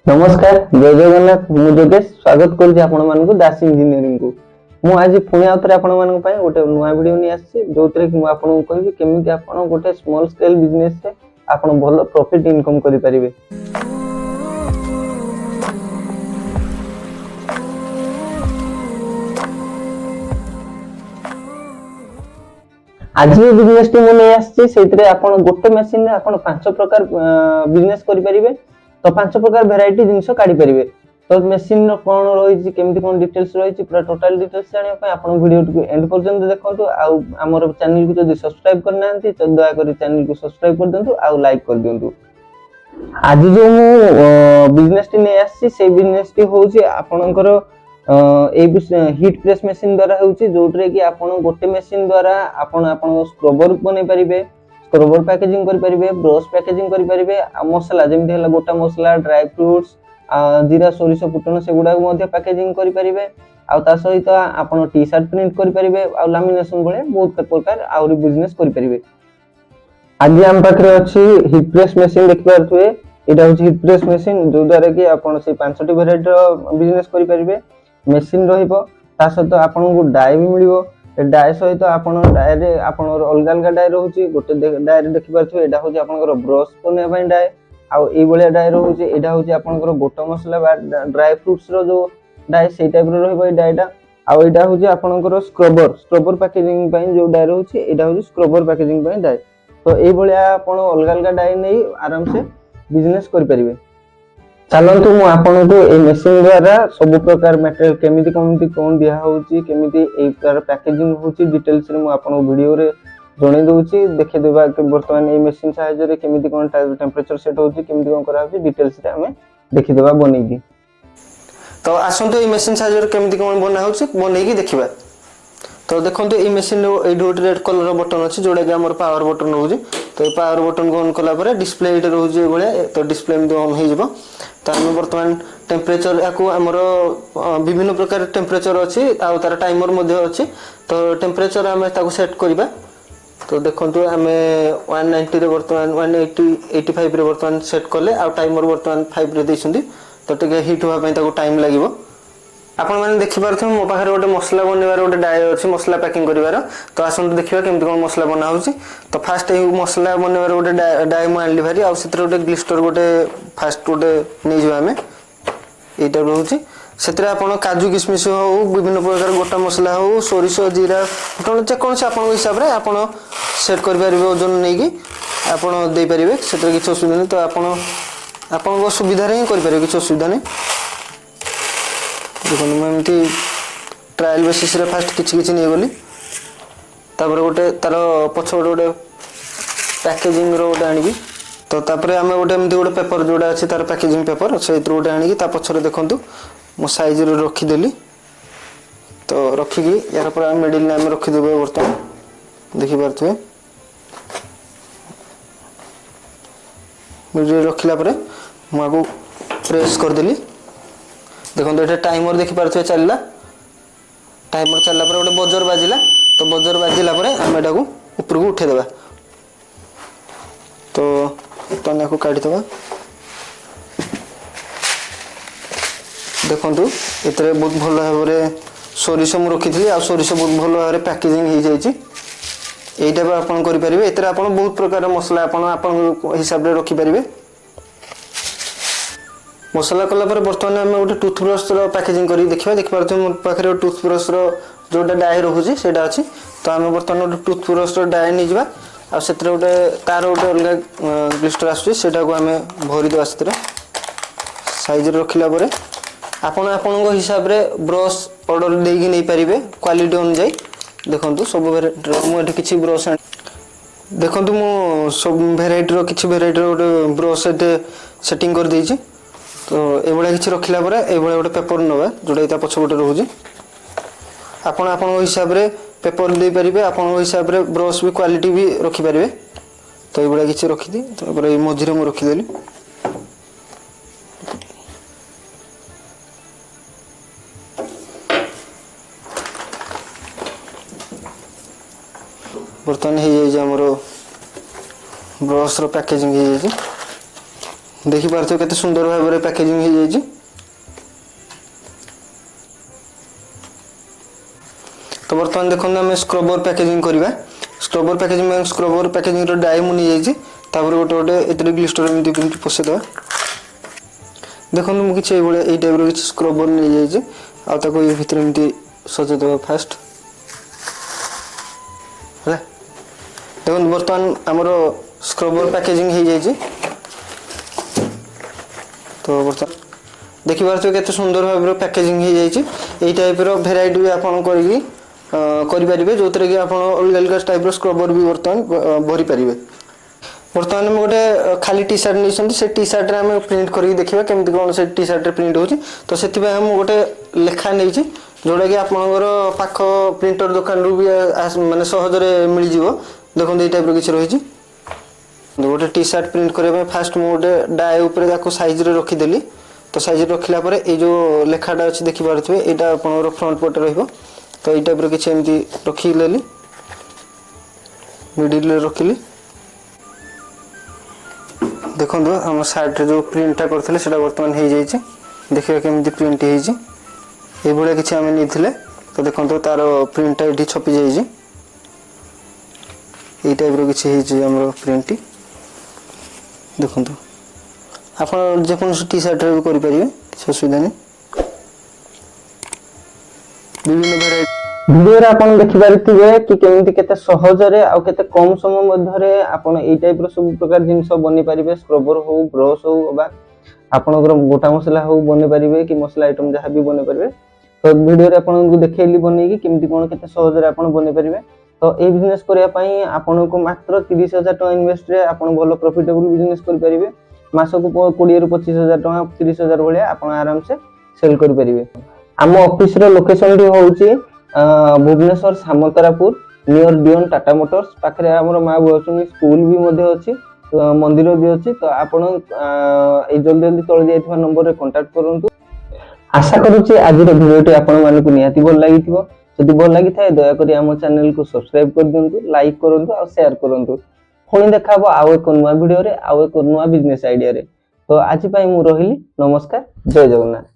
नमस्कार जय जगन्नाथ मु जोगेश स्वागत करुच्ची आपण मानकु दास इंजीनियरिंग को मु आज पुणी आउथरे आपण मानक पय गोटे नुवा वीडियो नि आछि जोतरे कि मु आपन को कहबी केमिति आपण गोटे स्मॉल स्केल बिजनेस से आपण भलो प्रॉफिट इनकम करि परिबे। आज बिजनेस टी मु नै आछि सेतरे आपण गोटे मशीन ने आपण पांच प्रकार बिजनेस करि परिबे। तो पांच प्रकार वैरायटी जिंस काढी परिबे। तो मशीन रो कोन रहिछि केमिति कोन डिटेल्स रहिछि पूरा टोटल डिटेल्स जानिया पय आपण वीडियो को एंड पर्यंत देखंतु आ हमर चैनल को जदि सब्सक्राइब करनांती तो दया करी चैनल को सब्सक्राइब कर देंतु आ लाइक कर दियंतु। आज जो मु बिजनेस टी नै आछि से बिजनेस टी होछि आपनकर ए हीट प्रेस मशीन द्वारा होछि जोटरे कि आपण गोटे मशीन द्वारा आपण स्क्रबर बनै परिबे, स्क्रबर पैकेजिंग करि परिबे, ब्रश पैकेजिंग करि परिबे, आ मसला जेमि हला गोटा मसला, ड्राई फ्रूट्स, जीरा सोरिष फुटन से गुडा मध्ये पैकेजिंग करि परिबे। आ ता सहित आपण टी शर्ट प्रिंट करि परिबे आ लैमिनेशन भले बहुत प्रकार आउरी बिजनेस करि परिबे। आज हम पाखरे अछि हीट प्रेस मशीन देखि पारथुए। एटा होछि हीट प्रेस मशीन जो द्वारा कि आपण से पांचटी वेराइटी रो बिजनेस करि परिबे। मशीन रहिबो ता सहित आपण को डाई भी मिलिबो। डाय सहित आपण डाय रे आपण अलग अलग डाय रहउची गोटे डाय रे देखि पारथुए। एटा होछि आपनकर ब्रश कोने पय डाय आ ए बलिया डाय रहउची। एटा होछि आपनकर गोटा मसला बा ड्राई फ्रूट्स रो जो डाय सेई टाइप रो रहइबो ए डायटा। आ एटा होछि आपनकर स्क्रबर पैकेजिंग पय जो डाय रहउची एटा होछि स्क्रबर पैकेजिंग पय डाय। तो ए बलिया आपण अलग अलग डाय नै आराम से बिजनेस करि परिबे। चलंतु मु आपन को ए मशीन द्वारा सब प्रकार मटेरियल केमिति कोन दिया होउची केमिति ए प्रकार पैकेजिंग होउची डिटेल्स रे मु आपन वीडियो रे जणे दोउची देखि देबा कि वर्तमान ए मशीन सहायता रे केमिति कोन टेंपरेचर सेट होउची केमिति कोन करा होउची डिटेल्स रे हमें देखि देबा बनेगी। तो आसंतु ए मशीन सहायता रे केमिति कोन बना होउची बनेगी देखिबा। तो देखंतु ए मशीन रो ए डोट रेड कलर बटन अछि जोडा कि हमर पावर बटन होउची। तो ए पावर बटन को ऑन कला परे डिस्प्ले इटे रहउची ए बळे तो डिस्प्ले में ऑन हे जिवो। तो हम वर्तमान टेंपरेचर याको हमर विभिन्न प्रकार टेंपरेचर अछि आ तार टाइमर मध्ये अछि। तो टेंपरेचर हम ताको सेट करबा। तो देखंतु हमें 190 रे वर्तमान 180 85 रे वर्तमान सेट करले आ टाइमर वर्तमान 5 रे दैछंती। तो टिके हीट होबा पय ताको टाइम लागिवो। आपण माने देखि पारथु मो पाखरे गोटे मसला बनेबार गोटे डाय अछि मसला पैकिंग करिवार। तो आसंतु देखिबा केमति कोन मसला बना होउची। तो फास्ट ए मसला बनेबार गोटे डाय म आनली भारी आ सेत्र गोटे ग्लिस्टर गोटे फास्ट गोटे नै जो हमें एटा रहउची। सेत्र आपण काजू किशमिश हो विभिन्न प्रकार गोटा मसला हो सोरिष जीरा फुटन जे कोन से आपण हिसाब रे आपण सेट करि परिबे ओजन नै कि आपण दे परिबे सेत्र किछ असुविधा नै। तो आपण को सुविधा रे करि परिबे किछ असुविधा नै। देखो मैं एमती ट्रायल बेसिस रे फास्ट किछि नै गली तापर गोटे तार पछ गोटे पैकेजिंग रो गोटे आनिबी। तो तापर हम गोटे एमती गोटे पेपर जोडा अछि तार पैकेजिंग पेपर सेत्र गोटे आनिकी ता पछरे देखंतु मो साइज रे रखि देली। तो रखि कि यार पर हम मिडिल ने हम रखि देबे वर्तमान देखि पारथुए। मिडिल रखिला परे मु आगु प्रेस कर देली। देखो ये टाइमर देखि पारथुए चलला टाइमर चलला पर गोटे बजर बाजिला। तो बजर बाजिला पर हम एटा को ऊपर को उठे देबा। तो तने को काटी देबा। देखंतु एतरे बहुत भलो भाबरे सोरिष मु रखिथली आ सोरिष बहुत भलो भाबरे पैकेजिंग हे जाईची। एटा बा आपण करि परिबे। एतरे आपण बहुत प्रकार मसला आपण हिसाब रे रखि परिबे। मसला कला पर वर्तमान हम गोटे टूथब्रश रो पैकेजिंग करी देखिबा देखि पारथु मो पाखरे टूथब्रश रो जोटा डाय रहउची सेटा अछि। तो हम वर्तमान गोटे टूथब्रश रो डाय नै जिबा आ सेत्र गोटे तार गोटे अलग ग्लिस्टर आसुची सेटा को हमें भरि दो आस्त्र साइज रे रखिला परे आपण को हिसाब रे ब्रश ऑर्डर देगी नै परिबे क्वालिटी अनुसार। देखंतु सब वेराइटी रो मो एठी किछि ब्रश देखंतु मो सब वेराइटी रो किछि वेराइटी रो गोटे ब्रश एते सेटिंग कर देइछि। तो ए बळे किछि रखिला परे ए बळे गोटे पेपर नबा जोडा इता पछ गोटे रहउची। आपण हिसाब रे पेपर दे परिबे आपण हिसाब रे ब्रश भी क्वालिटी भी रखि परिबे। तो ए बळे किछि रखि दी तो पर ए मझिरे मु रखि देली। बर्तन हे जे हमरो ब्रश रो पैकेजिंग हे जे देखि पारथो केते सुंदर भाव में पैकेजिंग हो जाई छी। तो बर्तमान देखो आम स्क्रबर पैकेजिंग करवा। स्क्रबर पैकेजिंग में स्क्रबर पैकेजिंग डाई मुझे नहीं जाइए गोटे गोटे ये ग्लिस्टर एमती पशेद देखो मुझे ये टाइप किसी स्क्रबर नहीं जाइए आउ ये भितर एमती सजेद फास्ट है। देखो बर्तमान आमर स्क्रबर पैकेजिंग हो जाइए। तो बर्तमान देखिए केते सुंदर भाव में पैकेजिंग हो जाइए। यही टाइप भेराइटी भी आपन करें जो कि आप अलग अलग टाइप स्क्रबर भी बर्तमान भरी पारे। बर्तमान में गोटे खाली टी सार्ट नहीं से टी सार्ट आम प्रिंट करके देखा केमती कौन से टी सार्ट प्रिंट हो। तो से गोटे लेखा नहीं जोटा कि आपंकर पाख प्रिंटर दुकान रू भी मानने सहजरे मिल जाव। देखो ये टाइप किसी रही गोटे टी सार्ट प्रिंट करने फास्ट मुझे गोटे डाए उपर साइज रखीदेली। तो साइज रखला ये जो लेखाटा अच्छी देखिपे यहाँ आप फ्रंट पटे रही। तो ये टाइप किसी एमती रखिदेली मिडिल रखिली। देखो आम सार्ट जो प्रिंटा करते से बर्तमान हो जाए देखिए केमती प्रिंट हो किसी आम नहीं। तो देखो तार प्रिंटा ये छपी जाइए ये टाइप किसी आम प्रिंट देखो आप जेकोसी टी सार्ट भी करेंगे किसी असुविधा नहीं। विभिन्न भेराइटी वीडियो आपन देखि पारिथिबे कि केमिति केते सहजरे आ केते कम समय मध्यरे आपन एई टाइप रो सब प्रकार जिंस बनि पारिबे। स्क्रबर हो ब्रश हो बा आपनकर गोटा मसला हो बनि पारिबे कि मसला आइटम जहा भी बनि पारिबे। तो वीडियो रे आपन को देखेली बनै कि केमिति कोन केते सहजरे आपन बनि पारिबे। तो ए बिजनेस करिया पई आपन को मात्र 30,000 टका इन्वेस्ट रे आपन भलो प्रॉफिटेबल बिजनेस करि पारिबे। मासको 20 ରୁ 25,000 टका 30,000 भलिया आपन आराम से सेल करि पारिबे। आम ऑफिस रो लोकेशन टी होउची भुवनेश्वर सामंतरापुर नियर डियन टाटा मोटर्स पाखरे हमर मां बसुनी स्कूल भी मध्ये अछि मंदिर भी अछि। तो आपण ए जल्दी जल्दी तळे जाइथिबा नंबर रे कांटेक्ट करंतु। आशा करूची आज रो वीडियोटी आपण मानकु निहाती भल लागिथिबो। जदि भल लागि थाए दया करी हम चैनल को सब्सक्राइब कर दियंतु लाइक करंतु और शेयर करंतु। पुणी देखाबो आउ एक नुवा वीडियो रे आउ एक नुवा बिजनेस आइडिया रे। तो आज पई मु रहिली नमस्कार जय जगन्नाथ।